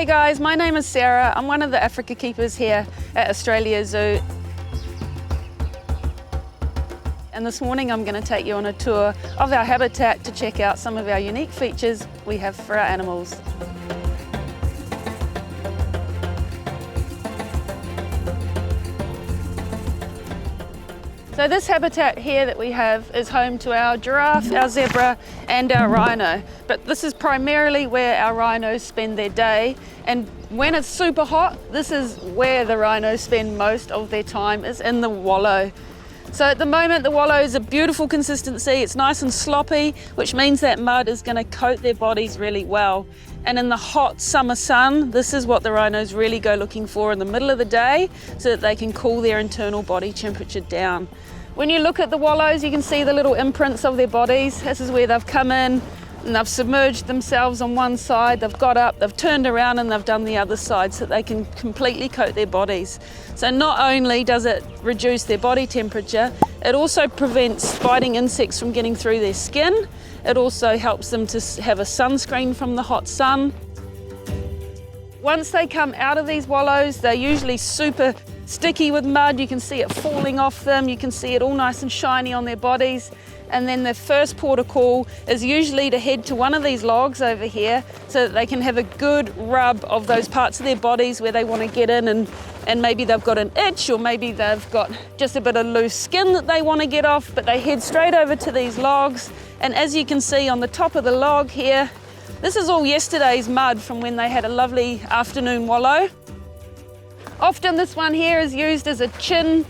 Hey guys, my name is Sarah. I'm one of the Africa keepers here at Australia Zoo. And this morning I'm going to take you on a tour of our habitat to check out some of our unique features we have for our animals. So this habitat here that we have is home to our giraffe, our zebra and our rhino. But this is primarily where our rhinos spend their day. And when it's super hot, this is where the rhinos spend most of their time, is in the wallow. So at the moment the wallow is a beautiful consistency, it's nice and sloppy, which means that mud is going to coat their bodies really well. And in the hot summer sun, this is what the rhinos really go looking for in the middle of the day so that they can cool their internal body temperature down. When you look at the wallows, you can see the little imprints of their bodies. This is where they've come in and they've submerged themselves on one side, they've got up, they've turned around and they've done the other side so that they can completely coat their bodies. So not only does it reduce their body temperature, it also prevents biting insects from getting through their skin. It also helps them to have a sunscreen from the hot sun. Once they come out of these wallows, they're usually super sticky with mud. You can see it falling off them. You can see it all nice and shiny on their bodies. And then their first port of call is usually to head to one of these logs over here so that they can have a good rub of those parts of their bodies where they want to get in and maybe they've got an itch or maybe they've got just a bit of loose skin that they want to get off, but they head straight over to these logs. And as you can see on the top of the log here, this is all yesterday's mud from when they had a lovely afternoon wallow. Often this one here is used as a chin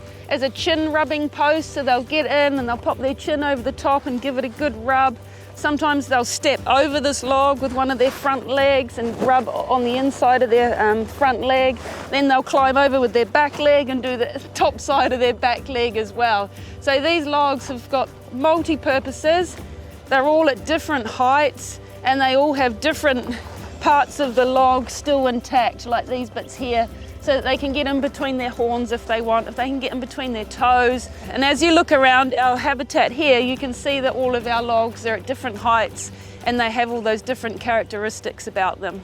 rubbing post, so they'll get in and they'll pop their chin over the top and give it a good rub. Sometimes they'll step over this log with one of their front legs and rub on the inside of their front leg. Then they'll climb over with their back leg and do the top side of their back leg as well. So these logs have got multi-purposes. They're all at different heights and they all have different parts of the log still intact, like these bits here, so that they can get in between their horns if they want, if they can get in between their toes. And as you look around our habitat here, you can see that all of our logs are at different heights and they have all those different characteristics about them.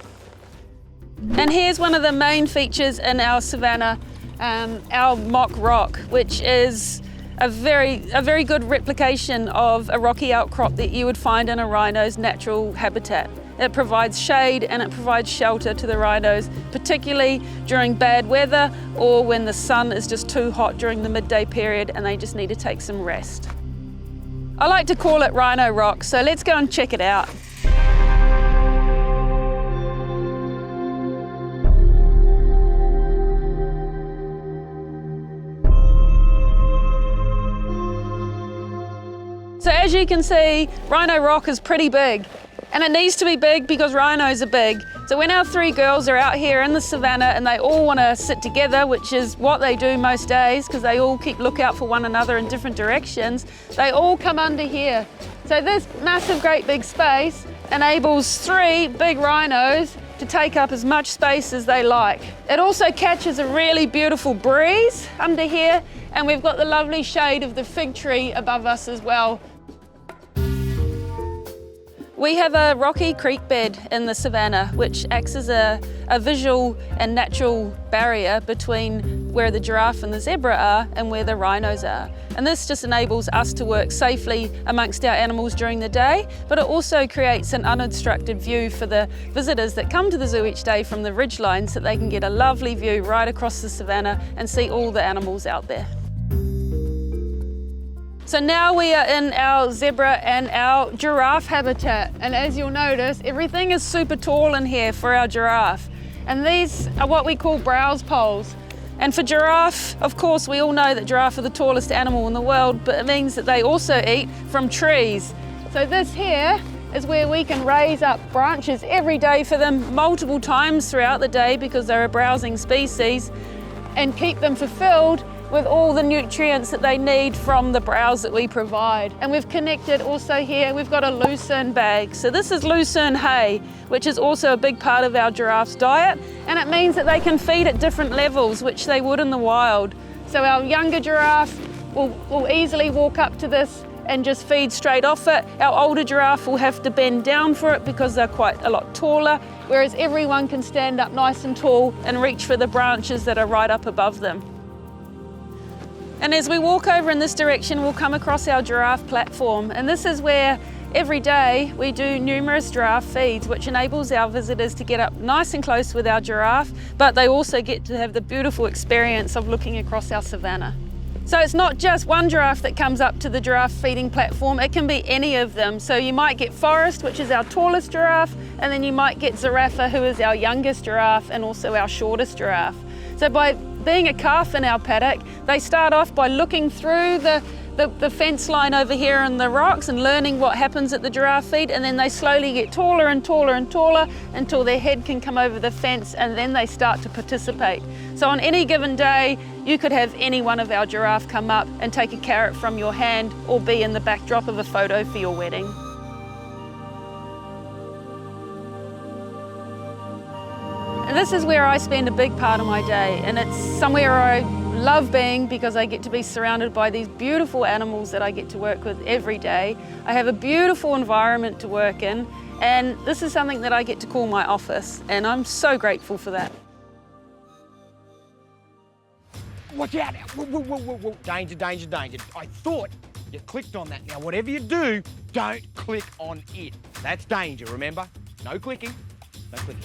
And here's one of the main features in our savanna, our mock rock, which is a very good replication of a rocky outcrop that you would find in a rhino's natural habitat. It provides shade and it provides shelter to the rhinos, particularly during bad weather or when the sun is just too hot during the midday period and they just need to take some rest. I like to call it Rhino Rock, so let's go and check it out. So as you can see, Rhino Rock is pretty big. And it needs to be big because rhinos are big. So when our three girls are out here in the savannah and they all want to sit together, which is what they do most days because they all keep lookout for one another in different directions, they all come under here. So this massive, great big space enables three big rhinos to take up as much space as they like. It also catches a really beautiful breeze under here, and we've got the lovely shade of the fig tree above us as well. We have a rocky creek bed in the savannah which acts as a visual and natural barrier between where the giraffe and the zebra are and where the rhinos are. And this just enables us to work safely amongst our animals during the day, but it also creates an unobstructed view for the visitors that come to the zoo each day from the ridgeline so they can get a lovely view right across the savannah and see all the animals out there. So now we are in our zebra and our giraffe habitat, and as you'll notice, everything is super tall in here for our giraffe. And these are what we call browse poles. And for giraffe, of course, we all know that giraffe are the tallest animal in the world, but it means that they also eat from trees. So this here is where we can raise up branches every day for them multiple times throughout the day because they're a browsing species, and keep them fulfilled with all the nutrients that they need from the browse that we provide. And we've connected also here, we've got a lucerne bag. So this is lucerne hay, which is also a big part of our giraffe's diet. And it means that they can feed at different levels, which they would in the wild. So our younger giraffe will easily walk up to this and just feed straight off it. Our older giraffe will have to bend down for it because they're quite a lot taller, whereas everyone can stand up nice and tall and reach for the branches that are right up above them. And as we walk over in this direction, we'll come across our giraffe platform, and this is where every day we do numerous giraffe feeds, which enables our visitors to get up nice and close with our giraffe, but they also get to have the beautiful experience of looking across our savannah. So it's not just one giraffe that comes up to the giraffe feeding platform, it can be any of them. So you might get Forrest, which is our tallest giraffe, and then you might get Giraffe, who is our youngest giraffe and also our shortest giraffe. So by being a calf in our paddock, they start off by looking through the fence line over here in the rocks and learning what happens at the giraffe feed, and then they slowly get taller and taller and taller until their head can come over the fence, and then they start to participate. So on any given day, you could have any one of our giraffe come up and take a carrot from your hand or be in the backdrop of a photo for your wedding. And this is where I spend a big part of my day, and it's somewhere I love being because I get to be surrounded by these beautiful animals that I get to work with every day. I have a beautiful environment to work in, and this is something that I get to call my office, and I'm so grateful for that. Watch out! Whoa, whoa, whoa, whoa, whoa. Danger, danger, danger. I thought you clicked on that. Now, whatever you do, don't click on it. That's danger, remember? No clicking. No clicking.